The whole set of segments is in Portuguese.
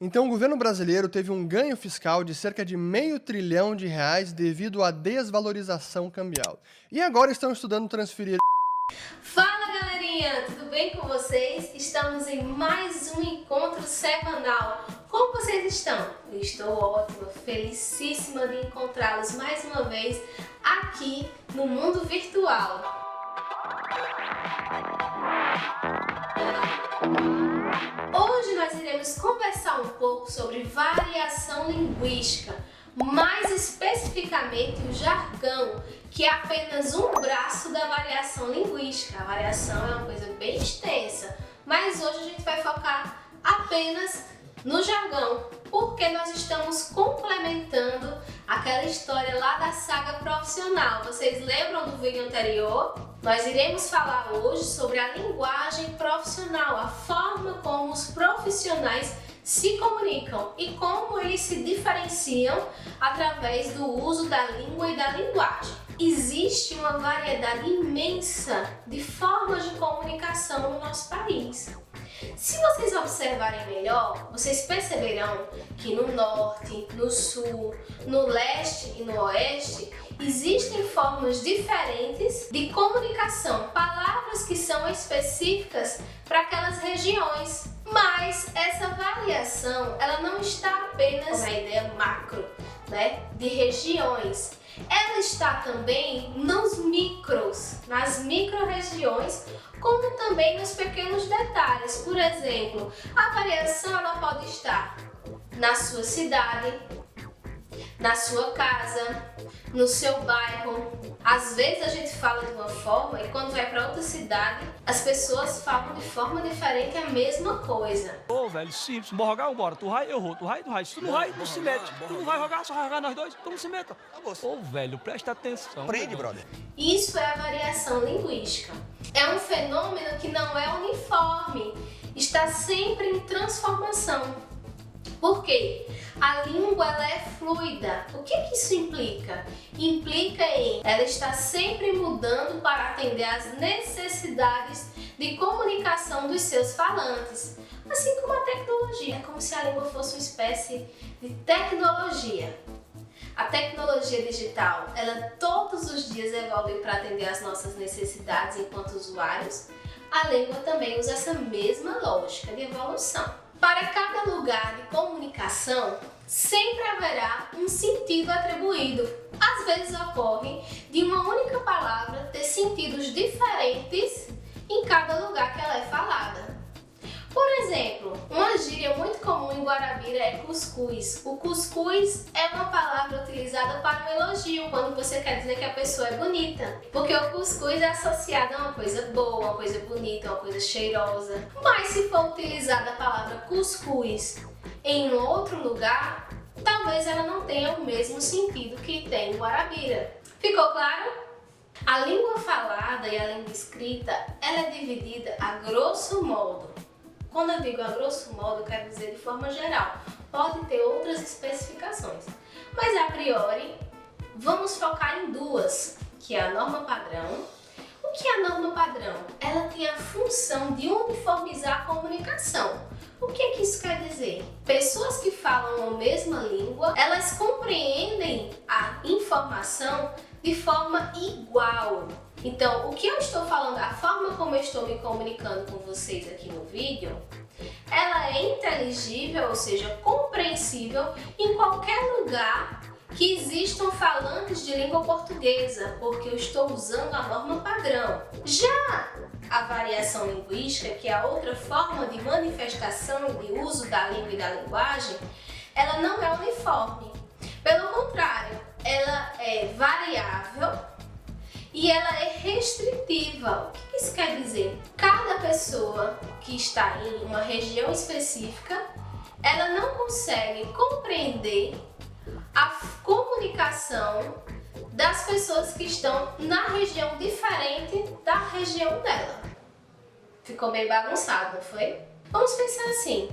Então, o governo brasileiro teve um ganho fiscal de cerca de R$500 bilhão devido à desvalorização cambial. E agora estão estudando transferir... Fala galerinha, tudo bem com vocês? Estamos em mais um encontro semanal. Como vocês estão? Eu estou ótima, felicíssima de encontrá-los mais uma vez aqui no mundo virtual. Hoje nós iremos conversar um pouco sobre variação linguística, mais especificamente o jargão, que é apenas um braço da variação linguística. A variação é uma coisa bem extensa, mas hoje a gente vai focar apenas no jargão, porque nós estamos complementando aquela história lá da saga profissional. Vocês lembram do vídeo anterior? Nós iremos falar hoje sobre a linguagem profissional, a forma como os profissionais se comunicam e como eles se diferenciam através do uso da língua e da linguagem. Existe uma variedade imensa de formas de comunicação no nosso país. Se vocês observarem melhor, vocês perceberão que no norte, no sul, no leste e no oeste existem formas diferentes de comunicação, palavras que são específicas para aquelas regiões. Mas essa variação, ela não está apenas na ideia macro, de regiões. Ela está também nos micros, nas micro-regiões, como também nos pequenos detalhes. Por exemplo, a variação ela pode estar na sua cidade, na sua casa, no seu bairro. Às vezes a gente fala de uma forma e quando vai para outra cidade, as pessoas falam de forma diferente a mesma coisa. Ô, velho, simples, bora jogar, bora. Tu vai, eu vou, tu vai, tu vai. Se tu não vai, não se mete. Tu não vai jogar, só vai jogar nós dois, tu não se meta. Ô, velho, presta atenção. Prende, brother. Isso é a variação linguística. É um fenômeno que não é uniforme, está sempre em transformação. Por quê? A língua ela é fluida. O que isso implica? Implica em ela estar sempre mudando para atender às necessidades de comunicação dos seus falantes. Assim como a tecnologia, é como se a língua fosse uma espécie de tecnologia. A tecnologia digital, ela todos os dias evolui para atender às nossas necessidades enquanto usuários. A língua também usa essa mesma lógica de evolução. Para cada lugar de comunicação, sempre haverá um sentido atribuído. Às vezes ocorre de uma única palavra ter sentidos diferentes em cada lugar que ela é falada. Por exemplo, uma gíria muito comum em Guarabira é cuscuz. O cuscuz é uma palavra utilizada para um elogio, quando você quer dizer que a pessoa é bonita. Porque o cuscuz é associado a uma coisa boa, uma coisa bonita, uma coisa cheirosa. Mas se for utilizada a palavra cuscuz em outro lugar, talvez ela não tenha o mesmo sentido que tem em Guarabira. Ficou claro? A língua falada e a língua escrita, ela é dividida a grosso modo. Quando eu digo a grosso modo, eu quero dizer de forma geral. Pode ter outras especificações. Mas a priori, vamos focar em duas, que é a norma padrão. O que é a norma padrão? Ela tem a função de uniformizar a comunicação. O que isso quer dizer? Pessoas que falam a mesma língua, elas compreendem a informação de forma igual. Então, o que eu estou falando, a forma como eu estou me comunicando com vocês aqui no vídeo, ela é inteligível, ou seja, compreensível em qualquer lugar que existam falantes de língua portuguesa, porque eu estou usando a norma padrão. Já a variação linguística, que é a outra forma de manifestação e de uso da língua e da linguagem, ela não é uniforme. Pelo contrário, ela é variável e ela é restritiva. O que isso quer dizer? Cada pessoa que está em uma região específica, ela não consegue compreender a comunicação das pessoas que estão na região diferente da região dela. Ficou bem bagunçado, não foi? Vamos pensar assim,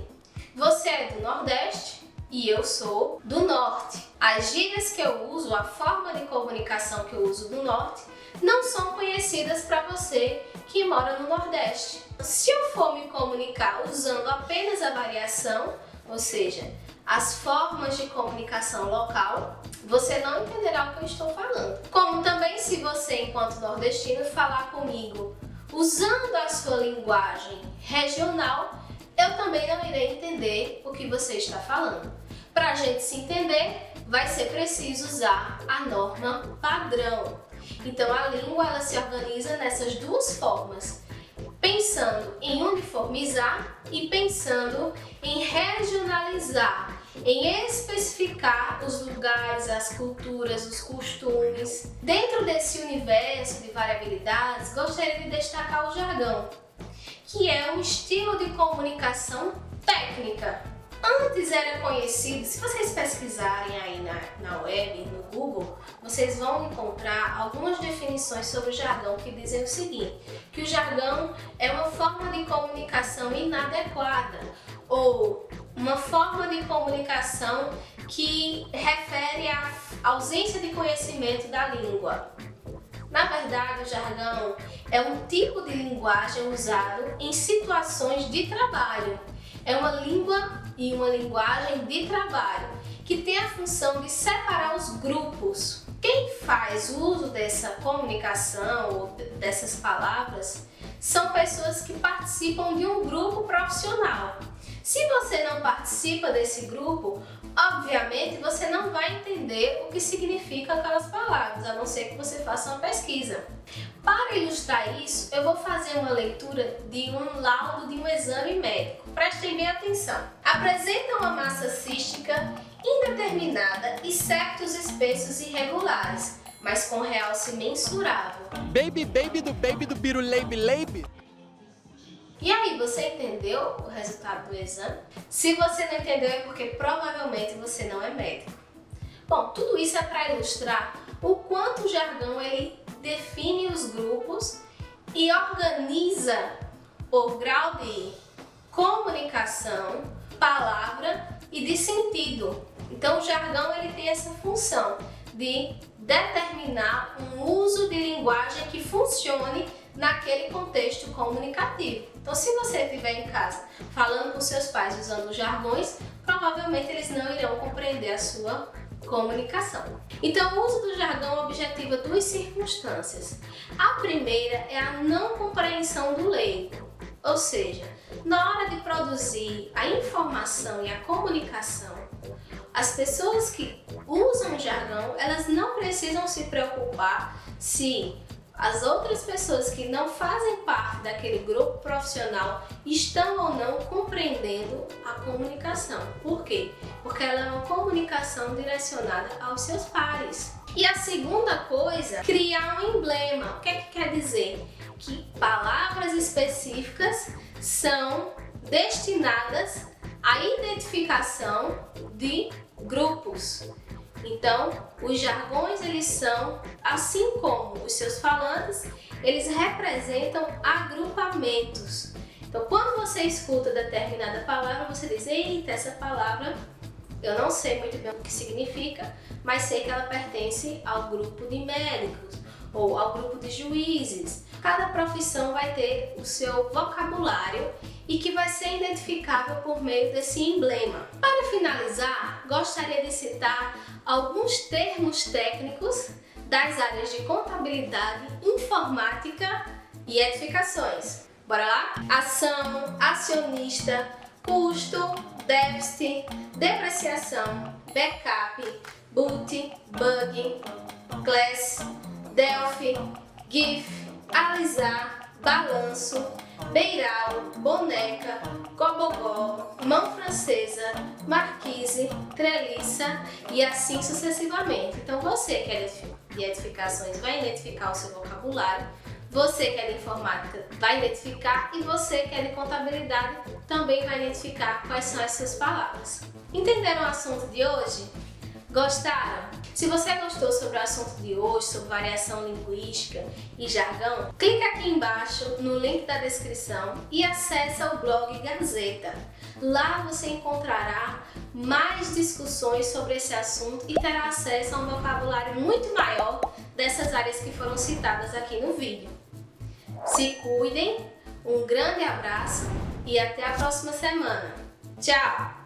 você é do Nordeste e eu sou do Norte. As gírias que eu uso, a forma de comunicação que eu uso do Norte, não são conhecidas para você que mora no Nordeste. Se eu for me comunicar usando apenas a variação, ou seja, as formas de comunicação local, você não entenderá o que eu estou falando. Como também se você, enquanto nordestino, falar comigo usando a sua linguagem regional, eu também não irei entender o que você está falando. Para a gente se entender, vai ser preciso usar a norma padrão. Então a língua ela se organiza nessas duas formas, pensando em uniformizar e pensando em regionalizar, em especificar os lugares, as culturas, os costumes. Dentro desse universo de variabilidades, gostaria de destacar o jargão, que é um estilo de comunicação técnica. Antes era conhecido, se vocês pesquisarem aí na web, no Google, vocês vão encontrar algumas definições sobre o jargão que dizem o seguinte, que o jargão é uma forma de comunicação inadequada ou uma forma de comunicação que refere à ausência de conhecimento da língua. Na verdade, o jargão é um tipo de linguagem usado em situações de trabalho. É uma língua e uma linguagem de trabalho que tem a função de separar os grupos. Quem faz uso dessa comunicação ou dessas palavras são pessoas que participam de um grupo profissional. Se você não participa desse grupo, obviamente você não vai entender o que significam aquelas palavras, a não ser que você faça uma pesquisa. Para ilustrar isso, eu vou fazer uma leitura de um laudo de um exame médico. Prestem bem atenção. Apresenta uma massa cística indeterminada e septos espessos irregulares, mas com realce mensurável. Baby do biru leibe. E aí, você entendeu o resultado do exame? Se você não entendeu é porque provavelmente você não é médico. Bom, tudo isso é para ilustrar o quanto o jargão ele define os grupos e organiza o grau de comunicação, palavra e de sentido. Então o jargão ele tem essa função de determinar um uso de linguagem que funcione naquele contexto comunicativo. Então se você estiver em casa falando com seus pais usando jargões, provavelmente eles não irão compreender a sua comunicação. Então o uso do jargão objetiva duas circunstâncias. A primeira é a não compreensão do leigo, ou seja, na hora de produzir a informação e a comunicação, as pessoas que usam jargão, elas não precisam se preocupar se as outras pessoas que não fazem parte daquele grupo profissional estão ou não compreendendo a comunicação. Por quê? Porque ela é uma comunicação direcionada aos seus pares. E a segunda coisa, criar um emblema. O que é que quer dizer? Que palavras específicas são destinadas à identificação de grupos. Então, os jargões, eles são, assim como os seus falantes, eles representam agrupamentos. Então, quando você escuta determinada palavra, você diz, eita, essa palavra eu não sei muito bem o que significa, mas sei que ela pertence ao grupo de médicos ou ao grupo de juízes. Cada profissão vai ter o seu vocabulário e que vai ser identificável por meio desse emblema. Para finalizar, gostaria de citar alguns termos técnicos das áreas de contabilidade, informática e edificações. Bora lá? Ação, acionista, custo, déficit, depreciação, backup, boot, bug, class, delphi, gif, alisar, balanço, beiral, boneca, gobogó, mão francesa, marquise, treliça e assim sucessivamente. Então você que é de edificações vai identificar o seu vocabulário, você que é de informática vai identificar e você que é de contabilidade também vai identificar quais são as suas palavras. Entenderam o assunto de hoje? Gostaram? Se você gostou sobre o assunto de hoje, sobre variação linguística e jargão, clica aqui embaixo no link da descrição e acesse o blog Gazeta. Lá você encontrará mais discussões sobre esse assunto e terá acesso a um vocabulário muito maior dessas áreas que foram citadas aqui no vídeo. Se cuidem, um grande abraço e até a próxima semana. Tchau!